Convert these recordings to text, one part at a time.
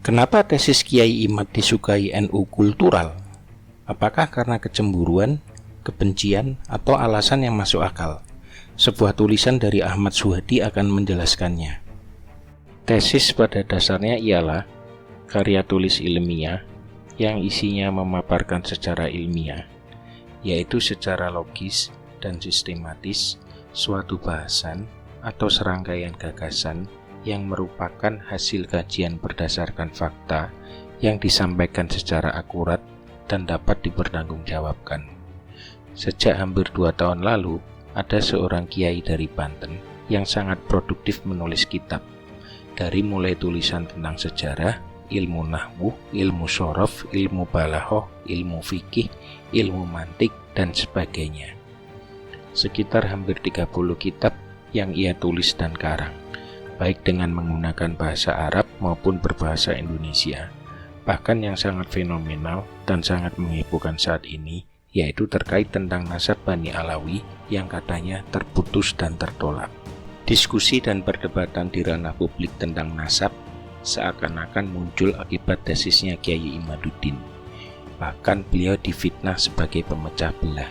Kenapa tesis Kiai Imad disukai NU kultural? Apakah karena kecemburuan, kebencian, atau alasan yang masuk akal? Sebuah tulisan dari Ahmad Suhadi akan menjelaskannya. Tesis pada dasarnya ialah karya tulis ilmiah yang isinya memaparkan secara ilmiah, yaitu secara logis dan sistematis, suatu bahasan atau serangkaian gagasan yang merupakan hasil kajian berdasarkan fakta yang disampaikan secara akurat dan dapat dipertanggungjawabkan. Sejak hampir 2 tahun lalu, ada seorang kiai dari Banten yang sangat produktif menulis kitab, dari mulai tulisan tentang sejarah, ilmu nahwu, ilmu shorof, ilmu balaghah, ilmu fikih, ilmu mantik, dan sebagainya. Sekitar hampir 30 kitab yang ia tulis dan karang, baik dengan menggunakan bahasa Arab maupun berbahasa Indonesia. Bahkan yang sangat fenomenal dan sangat menghebohkan saat ini, yaitu terkait tentang nasab Bani Alawi yang katanya terputus dan tertolak. Diskusi dan perdebatan di ranah publik tentang nasab seakan-akan muncul akibat tesisnya Kiai Imaduddin. Bahkan beliau difitnah sebagai pemecah belah.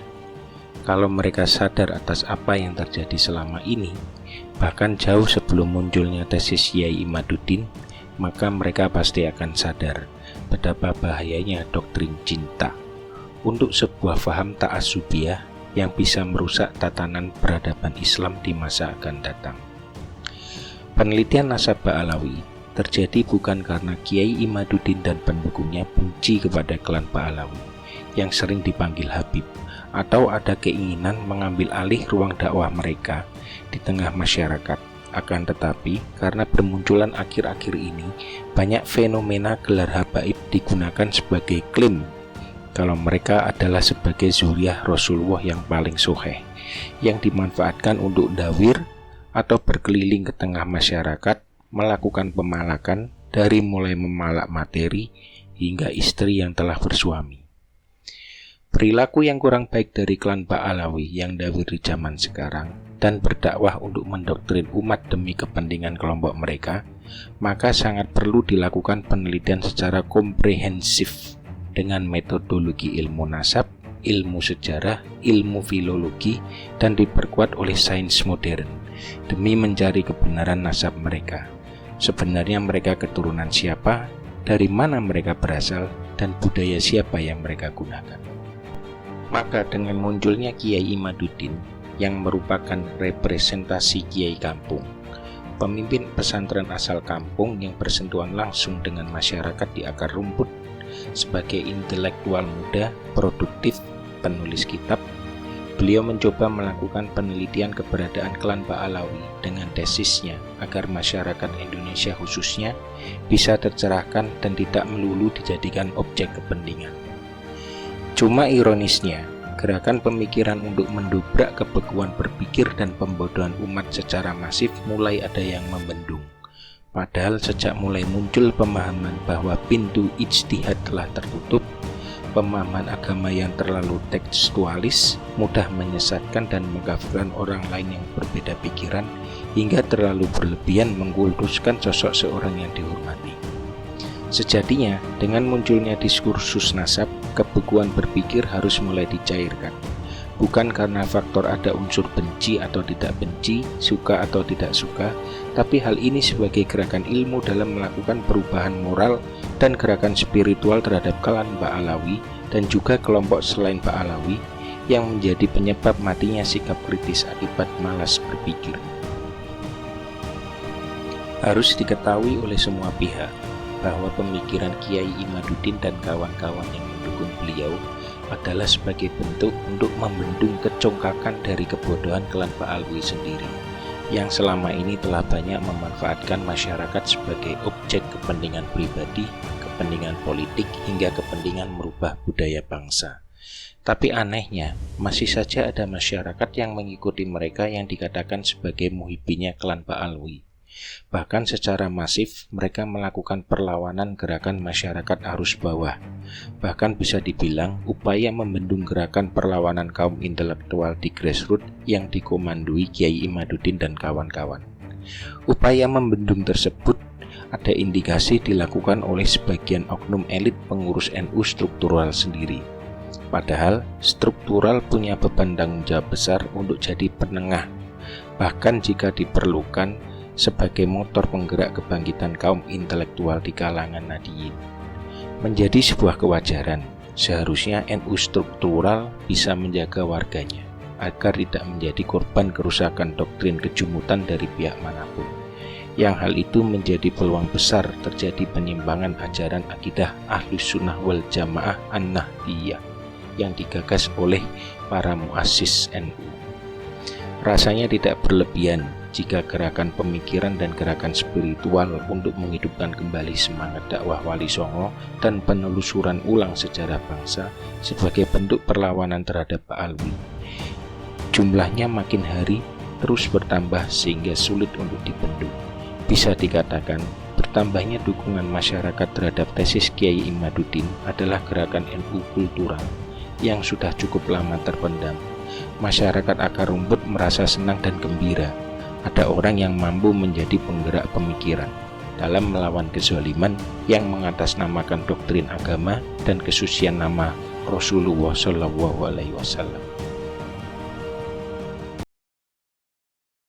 Kalau mereka sadar atas apa yang terjadi selama ini, bahkan jauh sebelum munculnya tesis Kiai Imaduddin, maka mereka pasti akan sadar betapa bahayanya doktrin cinta untuk sebuah faham ta'assubiyah yang bisa merusak tatanan peradaban Islam di masa akan datang. Penelitian nasab Ba'alawi terjadi bukan karena Kiai Imaduddin dan pendukungnya benci kepada klan Ba'alawi yang sering dipanggil Habib, atau ada keinginan mengambil alih ruang dakwah mereka di tengah masyarakat. Akan tetapi, karena bermunculan akhir-akhir ini banyak fenomena gelar habaib digunakan sebagai klaim kalau mereka adalah sebagai zuriyah Rasulullah yang paling soheh, yang dimanfaatkan untuk dawir atau berkeliling ke tengah masyarakat, melakukan pemalakan dari mulai memalak materi hingga istri yang telah bersuami. Perilaku yang kurang baik dari klan Ba'alawi yang dawir di zaman sekarang dan berdakwah untuk mendoktrin umat demi kepentingan kelompok mereka, maka sangat perlu dilakukan penelitian secara komprehensif dengan metodologi ilmu nasab, ilmu sejarah, ilmu filologi, dan diperkuat oleh sains modern demi mencari kebenaran nasab mereka. Sebenarnya mereka keturunan siapa, dari mana mereka berasal, dan budaya siapa yang mereka gunakan. Maka dengan munculnya Kiai Imaduddin yang merupakan representasi Kiai kampung, pemimpin pesantren asal kampung yang bersentuhan langsung dengan masyarakat di akar rumput, sebagai intelektual muda, produktif, penulis kitab, beliau mencoba melakukan penelitian keberadaan klan Ba'alawi dengan tesisnya agar masyarakat Indonesia khususnya bisa tercerahkan dan tidak melulu dijadikan objek kepentingan. Cuma ironisnya, gerakan pemikiran untuk mendobrak kebekuan berpikir dan pembodohan umat secara masif mulai ada yang membendung. Padahal sejak mulai muncul pemahaman bahwa pintu ijtihad telah tertutup, pemahaman agama yang terlalu tekstualis, mudah menyesatkan dan mengkafirkan orang lain yang berbeda pikiran, hingga terlalu berlebihan mengkultuskan sosok seorang yang dihormati. Sejatinya, dengan munculnya diskursus nasab, kebekuan berpikir harus mulai dicairkan. Bukan karena faktor ada unsur benci atau tidak benci, suka atau tidak suka, tapi hal ini sebagai gerakan ilmu dalam melakukan perubahan moral dan gerakan spiritual terhadap klan Ba'alawi dan juga kelompok selain Ba'alawi yang menjadi penyebab matinya sikap kritis akibat malas berpikir. Harus diketahui oleh semua pihak bahwa pemikiran Kiai Imaduddin dan kawan-kawan yang mendukung beliau adalah sebagai bentuk untuk membendung kecongkakan dari kebodohan klan Ba'alawi sendiri, yang selama ini telah banyak memanfaatkan masyarakat sebagai objek kepentingan pribadi, kepentingan politik, hingga kepentingan merubah budaya bangsa. Tapi anehnya, masih saja ada masyarakat yang mengikuti mereka yang dikatakan sebagai muhibbinya klan Ba'alawi. Bahkan secara masif mereka melakukan perlawanan gerakan masyarakat arus bawah. Bahkan bisa dibilang upaya membendung gerakan perlawanan kaum intelektual di grassroots yang dikomandoi Kiai Imaduddin dan kawan-kawan. Upaya membendung tersebut ada indikasi dilakukan oleh sebagian oknum elit pengurus NU struktural sendiri. Padahal struktural punya beban tanggung jawab besar untuk jadi penengah, bahkan jika diperlukan sebagai motor penggerak kebangkitan kaum intelektual di kalangan Nahdiyin. Menjadi sebuah kewajaran, seharusnya NU struktural bisa menjaga warganya agar tidak menjadi korban kerusakan doktrin kejumutan dari pihak manapun. Yang hal itu menjadi peluang besar terjadi penyimpangan ajaran akidah Ahlus Sunnah wal Jamaah An-Nahdiyah yang digagas oleh para muassis NU. Rasanya tidak berlebihan jika gerakan pemikiran dan gerakan spiritual untuk menghidupkan kembali semangat dakwah Wali Songo dan penelusuran ulang sejarah bangsa sebagai bentuk perlawanan terhadap Pak Alwi, jumlahnya makin hari terus bertambah sehingga sulit untuk dibendung. Bisa dikatakan, bertambahnya dukungan masyarakat terhadap tesis Kiai Imaduddin adalah gerakan NU kultural yang sudah cukup lama terpendam. Masyarakat akar rumput merasa senang dan gembira. Ada orang yang mampu menjadi penggerak pemikiran dalam melawan kezaliman yang mengatasnamakan doktrin agama dan kesucian nama Rasulullah SAW.